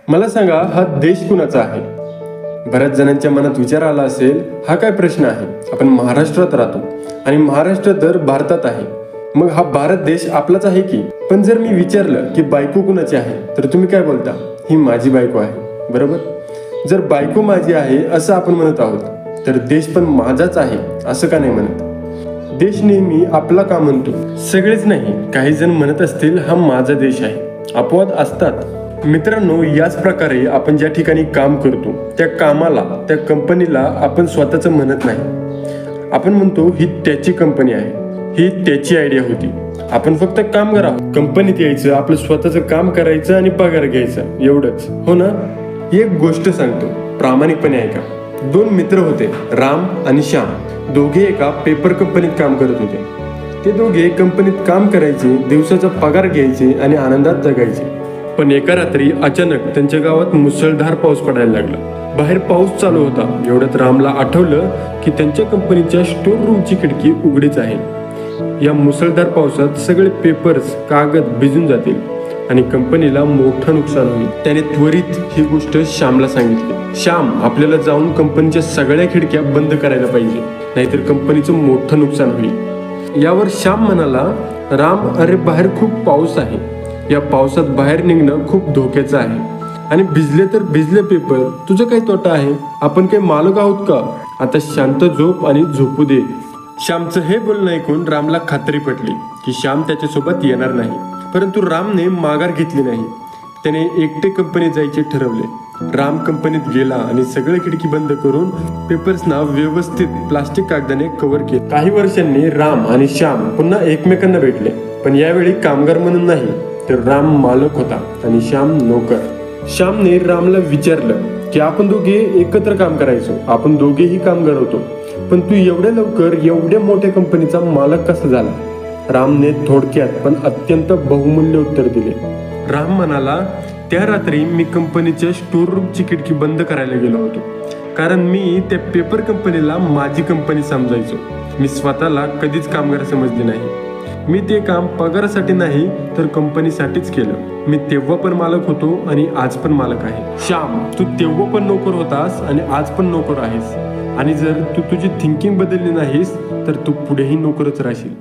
मला सांगा, हा देश कुणाचा आहे? बऱ्याच जणांच्या मनात विचार आला असेल, हा काय प्रश्न आहे? आपण महाराष्ट्रात राहतो आणि महाराष्ट्र तर भारतात आहे, मग हा भारत देश आपलाच आहे की? पण जर मी विचारलं की बायको कुणाची आहे, तर तुम्ही काय बोलता? ही माझी बायको आहे, बरोबर? जर बायको माझी आहे असं आपण म्हणत आहोत, तर देश पण माझाच आहे असं का नाही म्हणत? देश नेहमी आपला का म्हणतो? सगळेच नाही, काही जण म्हणत असतील हा माझा देश आहे. अपवाद असतात मित्रांनो. याच प्रकारे आपण ज्या ठिकाणी काम करतो त्या कामाला, त्या कंपनीला आपण स्वतःचं म्हणत नाही. आपण म्हणतो ही त्याची कंपनी आहे, ही त्याची आयडिया होती. आपण फक्त कामगार आहोत. कंपनीत यायचं, आपलं स्वतःचं काम करायचं आणि पगार घ्यायचा, एवढंच, हो ना? एक गोष्ट सांगतो, प्रामाणिकपणे ऐका. 2 मित्र होते, राम आणि श्याम. दोघे एका पेपर कंपनीत काम करत होते. ते दोघे कंपनीत काम करायचे, दिवसाचा पगार घ्यायचे आणि आनंदात जगायचे. पण एका रात्री अचानक त्यांच्या गावात मुसळधार पाऊस पडायला लागला. बाहेर पाऊस चालू होता. एवढ्यात रामला आठवलं की त्यांच्या कंपनीच्या स्टोर रूमची खिडकी उघडीच आहे. या मुसळधार पावसात सगळे पेपर्स, कागद भिजून जातील आणि कंपनीला मोठं नुकसान होईल. त्याने त्वरित ही गोष्ट श्यामला सांगितली. श्याम, आपल्याला जाऊन कंपनीच्या सगळ्या खिडक्या बंद करायला पाहिजे, नाहीतर कंपनीचं मोठं नुकसान होईल. यावर श्याम म्हणाला, राम, अरे बाहेर खूप पाऊस आहे. या पावसात बाहेर निघणं खूप धोक्याचं आहे आणि भिजले तर भिजले पेपर, तुझं काही तोटा आहे? आपण काही मालक आहोत का? आता शांत झोप आणि झोपू दे. श्यामचं हे बोलणं ऐकून रामला खात्री पटली की श्याम त्याच्यासोबत येणार नाही. परंतु रामने माघार घेतली नाही. त्याने एकटे कंपनीत जायचे ठरवले. राम कंपनीत गेला आणि सगळे खिडकी बंद करून पेपर्सना व्यवस्थित प्लास्टिक कागदाने कव्हर केले. काही वर्षांनी राम आणि श्याम पुन्हा एकमेकांना भेटले, पण यावेळी कामगार म्हणून नाही, तर राम मालक होता आणि श्याम नोकर. श्यामने रामला विचारलं की आपण दोघे एकत्र काम करायचो, आपण दोघेही कामगार होतो, पण तू एवढ्या लवकर एवढ्या मोठ्या कंपनीचा मालक कसा झाला? रामने थोडक्यात पण अत्यंत बहुमूल्य उत्तर दिले. राम म्हणाला, त्या रात्री मी कंपनीच्या स्टोर रूमची खिडकी बंद करायला गेलो होतो, कारण मी त्या पेपर कंपनीला माझी कंपनी समजायचो. मी स्वतःला कधीच कामगार समजले नाही. मी ते काम पगारासाठी नाही तर कंपनीसाठीच केलं. मी तेव्हा पण मालक होतो आणि आज पण मालक आहे. श्याम, तू तेव्हा पण नोकर होतास आणि आज पण नोकर आहेस. आणि जर तू तुझी थिंकिंग बदलली नाहीस तर तू पुढेही नोकरच राहशील.